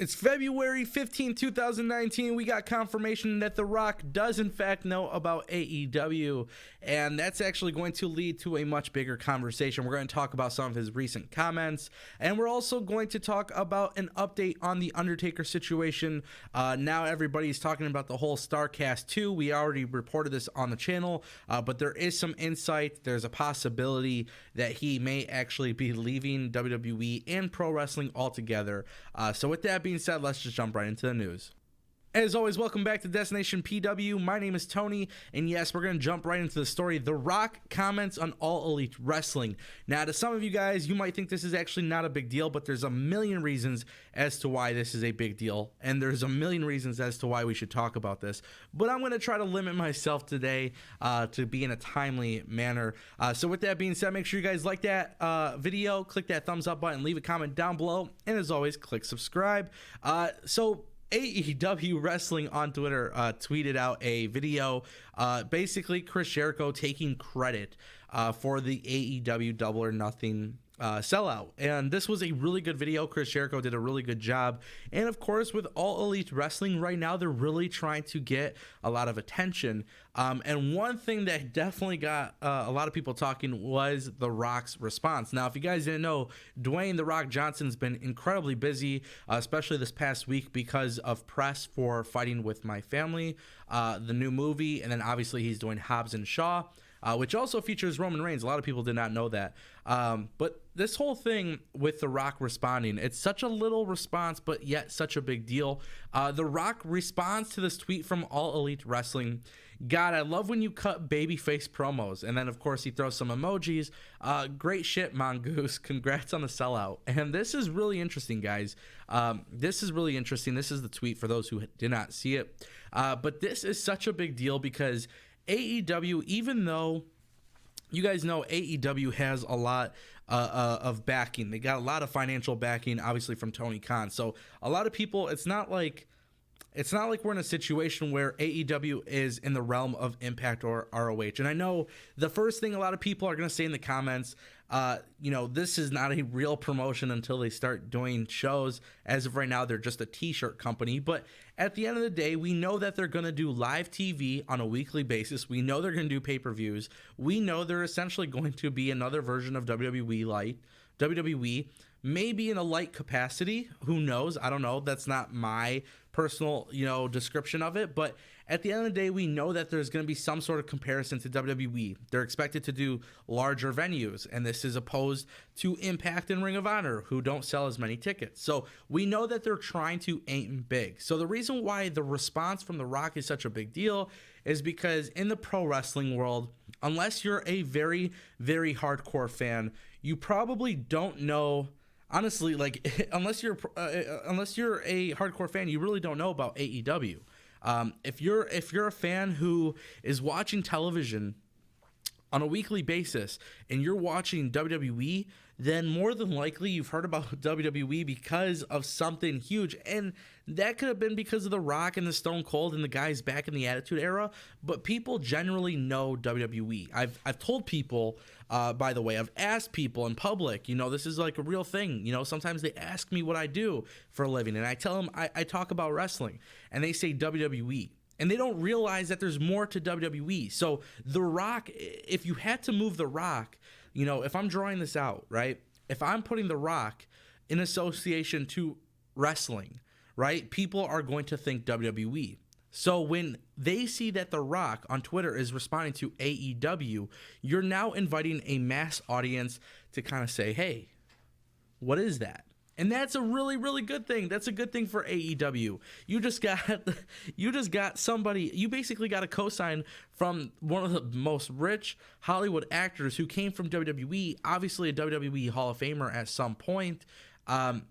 It's February 15, 2019. We got confirmation that The Rock does in fact know about AEW, and that's actually going to lead to a much bigger conversation. We're going to talk about some of his recent comments, and we're also going to talk about an update on the Undertaker situation. Now everybody's talking about the whole Starrcast 2. We already reported this on the channel, but there is some insight. There's a possibility that he may actually be leaving WWE and pro wrestling altogether. So with that being said, let's just jump right into the news. As always, welcome back to Destination PW. My name is Tony, and yes, we're going to jump right into the story. The Rock comments on All Elite Wrestling. Now, to some of you guys, you might think this is actually not a big deal, but there's a million reasons as to why this is a big deal, and there's a million reasons as to why we should talk about this. But I'm going to try to limit myself today to be in a timely manner. So with that being said, make sure you guys like that video, click that thumbs up button, leave a comment down below, and as always, click subscribe. So AEW Wrestling on Twitter tweeted out a video, basically Chris Jericho taking credit for the AEW Double or Nothing sellout, and this was a really good video. Chris Jericho did a really good job, and of course with All Elite Wrestling right now, they're really trying to get a lot of attention, and one thing that definitely got a lot of people talking was The Rock's response. Now, if you guys didn't know, Dwayne "The Rock" Johnson's been incredibly busy, especially this past week because of press for Fighting With My Family, the new movie, and then obviously he's doing Hobbs and Shaw, which also features Roman Reigns. A lot of people did not know that. But this whole thing with The Rock responding, it's such a little response, but yet such a big deal. The Rock responds to this tweet from All Elite Wrestling. God, I love when you cut babyface promos. And then, of course, he throws some emojis. Great shit, Mongoose. Congrats on the sellout. And this is really interesting, guys. This is really interesting. This is the tweet for those who did not see it. But this is such a big deal because AEW, even though you guys know AEW has a lot of backing, they got a lot of financial backing, obviously from Tony Khan. So a lot of people, it's not like we're in a situation where AEW is in the realm of Impact or ROH. And I know the first thing a lot of people are going to say in the comments, this is not a real promotion until they start doing shows. As of right now, they're just a t-shirt company. But at the end of the day, we know that they're going to do live TV on a weekly basis. We know they're going to do pay-per-views. We know they're essentially going to be another version of WWE, maybe in a light capacity. Who knows? I don't know. That's not my personal, description of it. But at the end of the day, we know that there's going to be some sort of comparison to WWE. They're expected to do larger venues, and this is opposed to Impact and Ring of Honor, who don't sell as many tickets. So we know that they're trying to aim big. So the reason why the response from The Rock is such a big deal is because in the pro wrestling world, unless you're a very, very hardcore fan, you probably don't know. Honestly, like unless you're a hardcore fan, you really don't know about AEW. If you're a fan who is watching television on a weekly basis and you're watching WWE, then more than likely you've heard about WWE because of something huge. And that could have been because of The Rock and the Stone Cold and the guys back in the Attitude Era. But people generally know WWE. I've told people, by the way, I've asked people in public, this is like a real thing. Sometimes they ask me what I do for a living, and I tell them I talk about wrestling, and they say WWE. And they don't realize that there's more to WWE. So The Rock, if you had to move The Rock, if I'm drawing this out, right? If I'm putting The Rock in association to wrestling, right? People are going to think WWE. So when they see that The Rock on Twitter is responding to AEW, you're now inviting a mass audience to kind of say, hey, what is that? And that's a really, really good thing. That's a good thing for AEW. You just got somebody, you basically got a cosign from one of the most rich Hollywood actors who came from WWE, obviously a WWE Hall of Famer at some point. And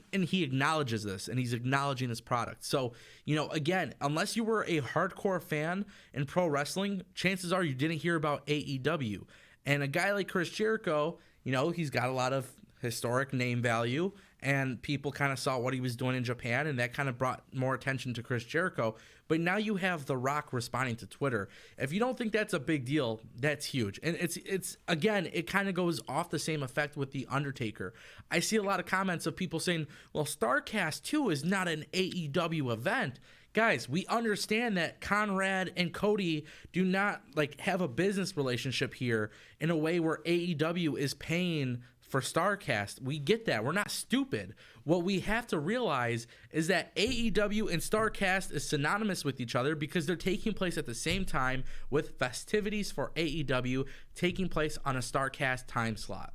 he acknowledges this, and he's acknowledging this product. So, again, unless you were a hardcore fan in pro wrestling, chances are you didn't hear about AEW. And a guy like Chris Jericho, he's got a lot of historic name value, and people kind of saw what he was doing in Japan, and that kind of brought more attention to Chris Jericho. But now you have The Rock responding to Twitter. If you don't think that's a big deal, that's huge. And it's again, it kind of goes off the same effect with The Undertaker. I see a lot of comments of people saying, well, StarCast 2 is not an AEW event. Guys, we understand that Conrad and Cody do not like have a business relationship here in a way where AEW is paying for StarCast. We get that. We're not stupid. What we have to realize is that AEW and StarCast is synonymous with each other because they're taking place at the same time, with festivities for AEW taking place on a StarCast time slot.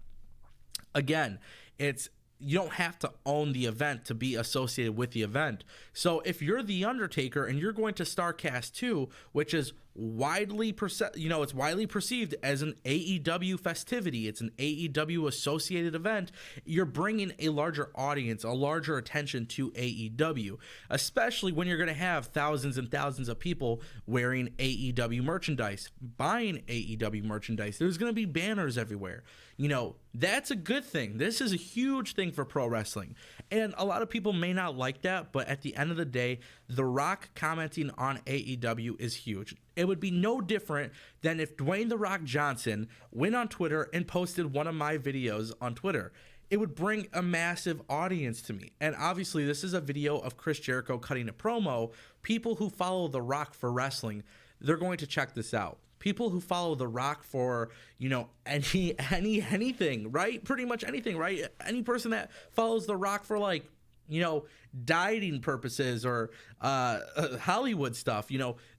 Again, you don't have to own the event to be associated with the event. So if you're The Undertaker and you're going to StarCast 2, which is widely perceived as an AEW festivity, it's an AEW associated event, you're bringing a larger audience, a larger attention to AEW, especially when you're going to have thousands and thousands of people wearing AEW merchandise, buying AEW merchandise. There's going to be banners everywhere. That's a good thing. This is a huge thing for pro wrestling. And a lot of people may not like that, but at the end of the day, The Rock commenting on AEW is huge. It would be no different than if Dwayne The Rock Johnson went on Twitter and posted one of my videos on Twitter. It would bring a massive audience to me. And obviously, this is a video of Chris Jericho cutting a promo. People who follow The Rock for wrestling, they're going to check this out. People who follow The Rock for, anything, right? Pretty much anything, right? Any person that follows The Rock for dieting purposes or Hollywood stuff,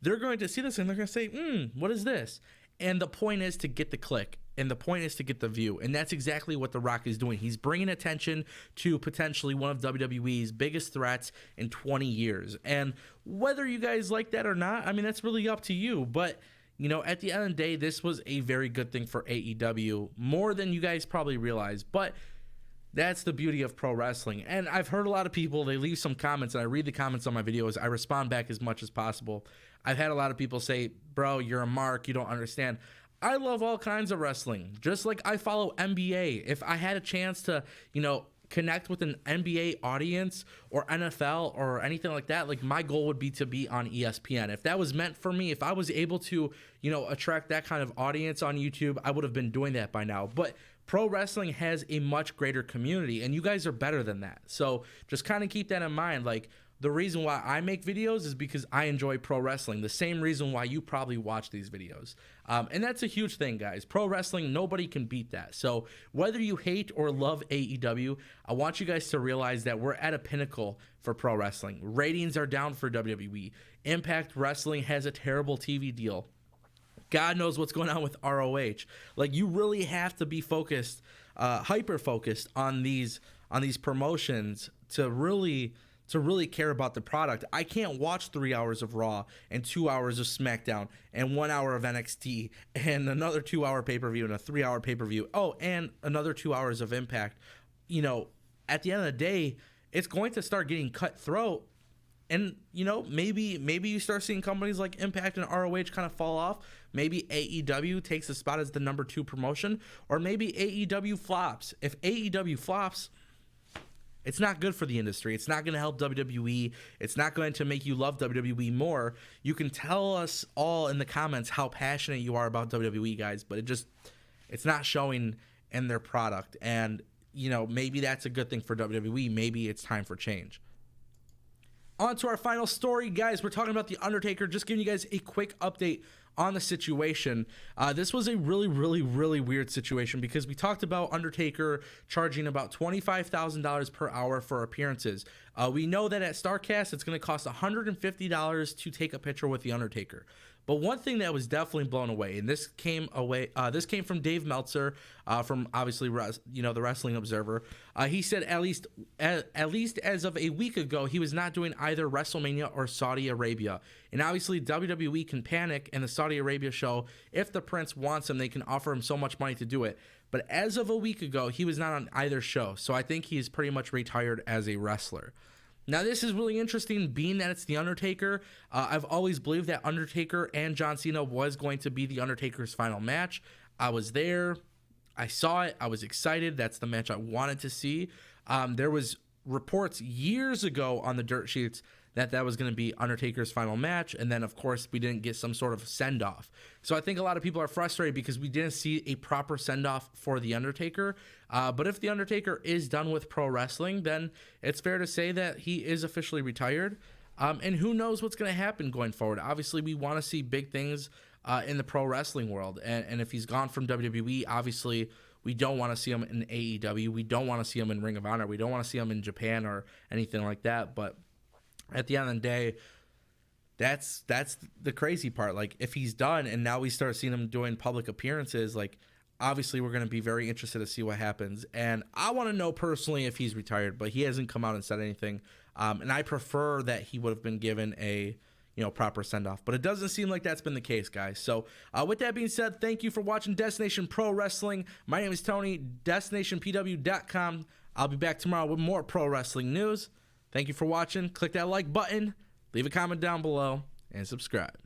they're going to see this and they're going to say, what is this? And the point is to get the click. And the point is to get the view. And that's exactly what The Rock is doing. He's bringing attention to potentially one of WWE's biggest threats in 20 years. And whether you guys like that or not, I mean, that's really up to you. But at the end of the day, this was a very good thing for AEW, more than you guys probably realize. But that's the beauty of pro wrestling. And I've heard a lot of people, they leave some comments, and I read the comments on my videos. I respond back as much as possible. I've had a lot of people say, bro, you're a mark, you don't understand. I love all kinds of wrestling, just like I follow NBA. If I had a chance to, connect with an NBA audience or NFL or anything like that, like my goal would be to be on ESPN. If that was meant for me, if I was able to, attract that kind of audience on YouTube, I would have been doing that by now. But pro wrestling has a much greater community, and you guys are better than that. So just kind of keep that in mind. Like, the reason why I make videos is because I enjoy pro wrestling, the same reason why you probably watch these videos. And that's a huge thing, guys. Pro wrestling, nobody can beat that. So whether you hate or love AEW, I want you guys to realize that we're at a pinnacle for pro wrestling. Ratings are down for WWE. Impact Wrestling has a terrible TV deal. God knows what's going on with ROH. Like, you really have to be focused, hyper focused on these promotions to really care about the product. I can't watch 3 hours of Raw and 2 hours of SmackDown and 1 hour of NXT and another 2 hour pay-per-view and a 3 hour pay-per-view. Oh, and another 2 hours of Impact. At the end of the day, it's going to start getting cutthroat. And, maybe you start seeing companies like Impact and ROH kind of fall off. Maybe AEW takes a spot as the number 2 promotion, or maybe AEW flops. If AEW flops, it's not good for the industry. It's not going to help WWE. It's not going to make you love WWE more. You can tell us all in the comments how passionate you are about WWE, guys, but it's not showing in their product. And, maybe that's a good thing for WWE. Maybe it's time for change. On to our final story, guys. We're talking about The Undertaker. Just giving you guys a quick update on the situation. This was a really, really, really weird situation because we talked about Undertaker charging about $25,000 per hour for appearances. We know that at StarCast, it's going to cost $150 to take a picture with The Undertaker. But one thing that was definitely blown away, and this came from Dave Meltzer, from obviously the Wrestling Observer. He said at least as of a week ago, he was not doing either WrestleMania or Saudi Arabia. And obviously WWE can panic in the Saudi Arabia show. If the Prince wants him, they can offer him so much money to do it. But as of a week ago, he was not on either show. So I think he's pretty much retired as a wrestler. Now, this is really interesting, being that it's The Undertaker. I've always believed that Undertaker and John Cena was going to be The Undertaker's final match. I was there. I saw it. I was excited. That's the match I wanted to see. There was reports years ago on the dirt sheets that was going to be Undertaker's final match, and then of course we didn't get some sort of send-off. So I think a lot of people are frustrated because we didn't see a proper send-off for the Undertaker. But if the Undertaker is done with pro wrestling, then it's fair to say that he is officially retired. And who knows what's going to happen going forward. Obviously, we want to see big things in the pro wrestling world, and if he's gone from WWE, obviously we don't want to see him in AEW. We don't want to see him in Ring of Honor. We don't want to see him in Japan or anything like that. But at the end of the day, that's the crazy part. Like, if he's done and now we start seeing him doing public appearances, like, obviously we're going to be very interested to see what happens. And I want to know personally if he's retired, but he hasn't come out and said anything. And I prefer that he would have been given a proper send-off. But it doesn't seem like that's been the case, guys. So with that being said, thank you for watching Destination Pro Wrestling. My name is Tony, DestinationPW.com. I'll be back tomorrow with more pro wrestling news. Thank you for watching. Click that like button, leave a comment down below, and subscribe.